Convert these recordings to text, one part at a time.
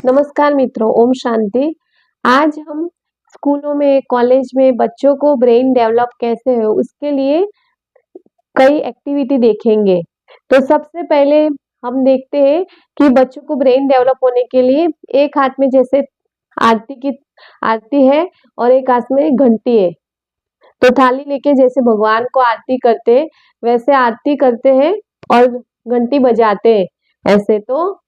नमस्कार मित्रों, ओम शांति। आज हम स्कूलों में, कॉलेज में बच्चों को ब्रेन डेवलप कैसे हो उसके लिए कई एक्टिविटी देखेंगे। तो सबसे पहले हम देखते हैं कि बच्चों को ब्रेन डेवलप होने के लिए एक हाथ में जैसे आरती है और एक हाथ में घंटी है। तो थाली लेके जैसे भगवान को आरती करते हैं वैसे आरती करते हैं और घंटी बजाते हैं। ऐसे तो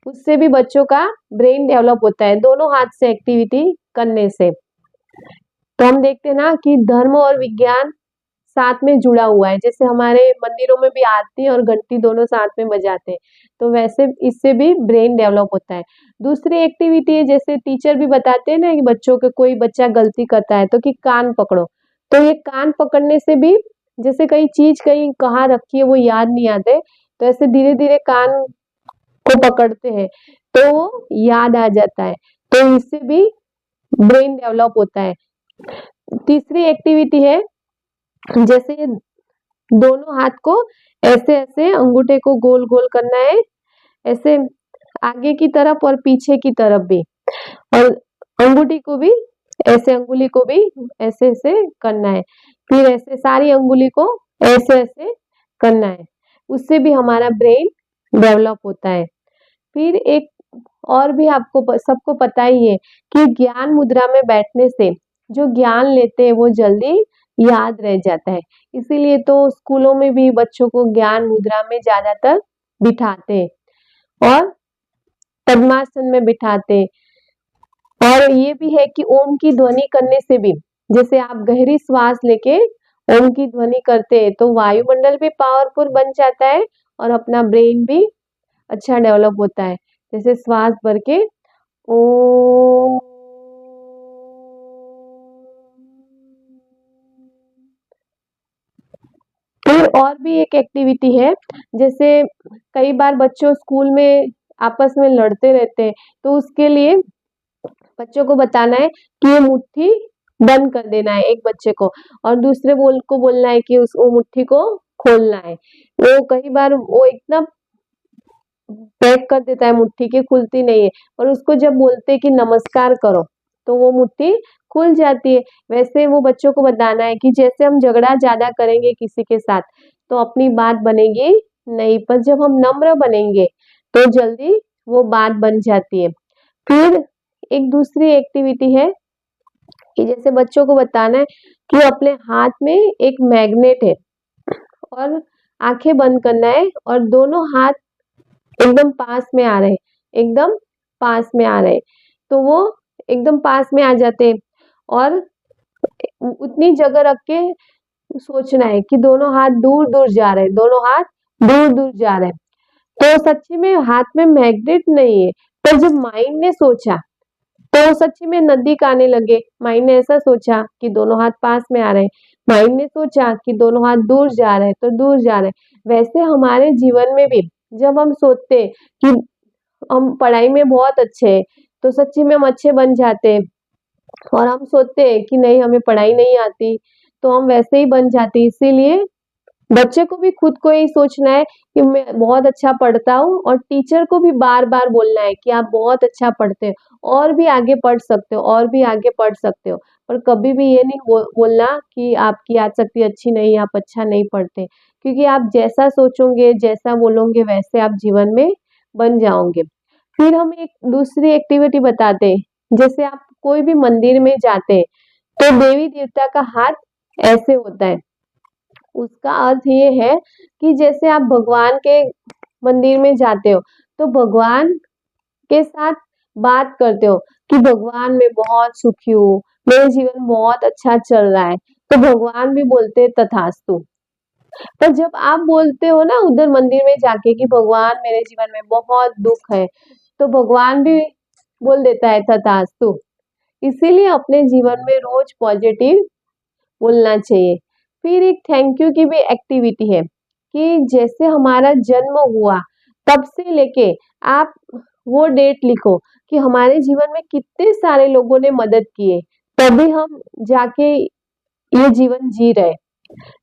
उससे भी बच्चों का ब्रेन डेवलप होता है दोनों हाथ से एक्टिविटी करने से। तो हम देखते हैं ना कि धर्म और विज्ञान साथ में जुड़ा हुआ है। जैसे हमारे मंदिरों में भी आरती और घंटी दोनों साथ में बजाते हैं, तो वैसे इससे भी ब्रेन डेवलप होता है। दूसरी एक्टिविटी है, जैसे टीचर भी बताते हैं ना कि बच्चों के कोई बच्चा गलती करता है तो कि कान पकड़ो। तो ये कान पकड़ने से भी जैसे कई चीज कहीं कहाँ रखी है वो याद नहीं आते, तो ऐसे धीरे धीरे कान को पकड़ते हैं तो वो याद आ जाता है। तो इससे भी ब्रेन डेवलप होता है। तीसरी एक्टिविटी है, जैसे दोनों हाथ को ऐसे ऐसे अंगूठे को गोल गोल करना है, ऐसे आगे की तरफ और पीछे की तरफ भी, और अंगूठी को भी ऐसे, अंगुली को भी ऐसे ऐसे करना है। फिर ऐसे सारी अंगुली को ऐसे ऐसे करना है, उससे भी हमारा ब्रेन डेवलप होता है। फिर एक और भी आपको सबको पता ही है कि ज्ञान मुद्रा में बैठने से जो ज्ञान लेते हैं वो जल्दी याद रह जाता है। इसीलिए तो स्कूलों में भी बच्चों को ज्ञान मुद्रा में ज्यादातर बिठाते हैं और पद्मासन में बिठाते हैं। और ये भी है कि ओम की ध्वनि करने से भी, जैसे आप गहरी श्वास लेके ओम की ध्वनि करते हैं तो वायुमंडल भी पावरफुल बन जाता है और अपना ब्रेन भी अच्छा डेवलप होता है। जैसे श्वास भर के ओ, फिर और भी एक एक्टिविटी है, जैसे कई बार बच्चों स्कूल में आपस में लड़ते रहते हैं, तो उसके लिए बच्चों को बताना है कि ये मुट्ठी बंद कर देना है एक बच्चे को, और दूसरे को बोलना है कि उस वो मुट्ठी को खोलना है। वो कई बार वो एकदम पैक कर देता है मुट्ठी की, खुलती नहीं है, और उसको जब बोलते हैं कि नमस्कार करो तो वो मुट्ठी खुल जाती है। वैसे वो बच्चों को बताना है कि जैसे हम झगड़ा ज्यादा करेंगे किसी के साथ तो अपनी बात बनेगी नहीं, पर जब हम नम्र बनेंगे तो जल्दी वो बात बन जाती है। फिर एक दूसरी एक्टिविटी है कि जैसे बच्चों को बताना है कि अपने हाथ में एक मैग्नेट है और आंखें बंद करना है और दोनों हाथ एकदम पास में आ रहे, एकदम पास में आ रहे, तो वो एकदम पास में आ जाते हैं। और उतनी जगह रख के सोचना है कि दोनों हाथ दूर दूर जा रहे, दोनों हाथ दूर दूर जा रहे। तो सच्ची में हाथ में मैग्नेट नहीं है, पर जब माइंड ने सोचा तो सच्ची में नजदीक आने लगे। माइंड ने ऐसा सोचा कि दोनों हाथ पास में आ रहे हैं, माइंड ने सोचा कि दोनों हाथ दूर जा रहे हैं तो दूर जा रहे हैं। वैसे हमारे जीवन में भी जब हम सोचते हैं कि हम पढ़ाई में बहुत अच्छे हैं तो सच्ची में हम अच्छे बन जाते हैं, और हम सोचते हैं कि नहीं हमें पढ़ाई नहीं आती तो हम वैसे ही बन जाते हैं। इसीलिए बच्चे को भी खुद को ही सोचना है कि मैं बहुत अच्छा पढ़ता हूँ, और टीचर को भी बार बार बोलना है कि आप बहुत अच्छा पढ़ते हो और भी आगे पढ़ सकते हो, और भी आगे पढ़ सकते हो। पर कभी भी ये नहीं बोलना कि आपकी यादशक्ति अच्छी नहीं, आप अच्छा नहीं पढ़ते, क्योंकि आप जैसा सोचोगे जैसा बोलोगे वैसे आप जीवन में बन जाओगे। फिर हम एक दूसरी एक्टिविटी बताते हैं, जैसे आप कोई भी मंदिर में जाते हैं तो देवी देवता का हाथ ऐसे होता है। उसका अर्थ ये है कि जैसे आप भगवान के मंदिर में जाते हो तो भगवान के साथ बात करते हो कि भगवान मैं बहुत सुखी हूँ, मेरे जीवन बहुत अच्छा चल रहा है, तो भगवान भी बोलते हैं तथास्तु। पर जब आप बोलते हो ना उधर मंदिर में जाके कि भगवान मेरे जीवन में बहुत दुख है, तो भगवान भी बोल देता है तथास्तु। इसीलिए अपने जीवन में रोज पॉजिटिव बोलना चाहिए। फिर एक थैंक यू की भी एक्टिविटी है कि जैसे हमारा जन्म हुआ तब से लेके आप वो डेट लिखो कि हमारे जीवन में कितने सारे लोगों ने मदद की है, तभी हम जाके ये जीवन जी रहे।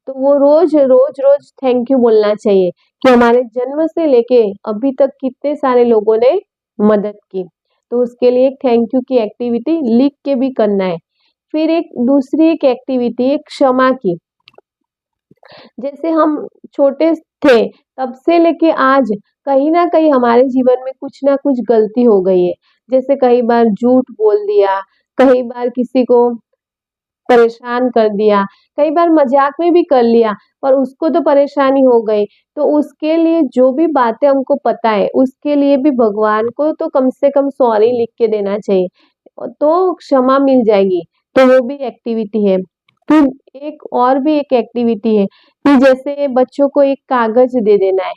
तो वो रोज रोज रोज थैंक यू बोलना चाहिए कि हमारे जन्म से लेके अभी तक कितने सारे लोगों ने मदद की। तो उसके लिए एक थैंक यू की एक्टिविटी लिख के भी करना है। फिर एक दूसरी एक एक्टिविटी है क्षमा की। जैसे हम छोटे थे तब से लेके आज कहीं न कहीं हमारे जीवन में कुछ ना कुछ गलती हो गई है। जैसे कई बार झूठ बोल दिया, कई बार किसी को परेशान कर दिया, कई बार मज़ाक में भी कर लिया, पर उसको तो परेशानी हो गई। तो उसके लिए जो भी बातें हमको पता है, उसके लिए भी भगवान को तो कम से कम सॉरी लिख के देना चाहिए, तो क्षमा मिल जाएगी। तो वो भी एक्टिविटी है। फिर एक और भी एक एक्टिविटी है कि जैसे बच्चों को एक कागज़ दे देना है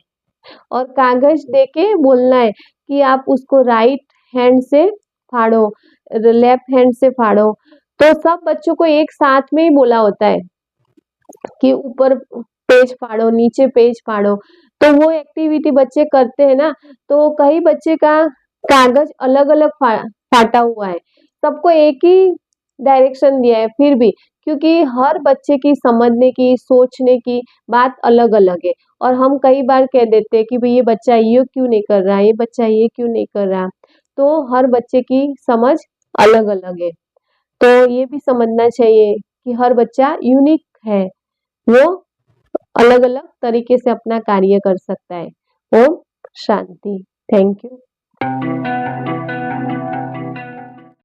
और कागज़ देके बोलना है कि आप उसको राइट हैंड से फाड़ो, लेफ्ट हैंड से फाड़ो। तो सब बच्चों को एक साथ में ही बोला होता है कि ऊपर पेज फाड़ो, नीचे पेज फाड़ो। तो वो एक्टिविटी बच्चे करते हैं ना, तो कई बच्चे का कागज़ अलग-अलग फाटा हुआ है। सबको एक ही डायरेक्शन दिया है फिर भी, क्योंकि हर बच्चे की समझने की, सोचने की बात अलग-अलग है और हम कई बार कह देते हैं कि भई ये बच्चा ये क्यों नहीं कर रहा, ये बच्चा ये क्यों नहीं कर रहा। तो हर बच्चे की समझ अलग-अलग है। तो ये भी समझना चाहिए कि हर बच्चा यूनिक है, वो अलग-अलग तरीके से अपना कार्य कर सकता है। ओम शांति। Thank you.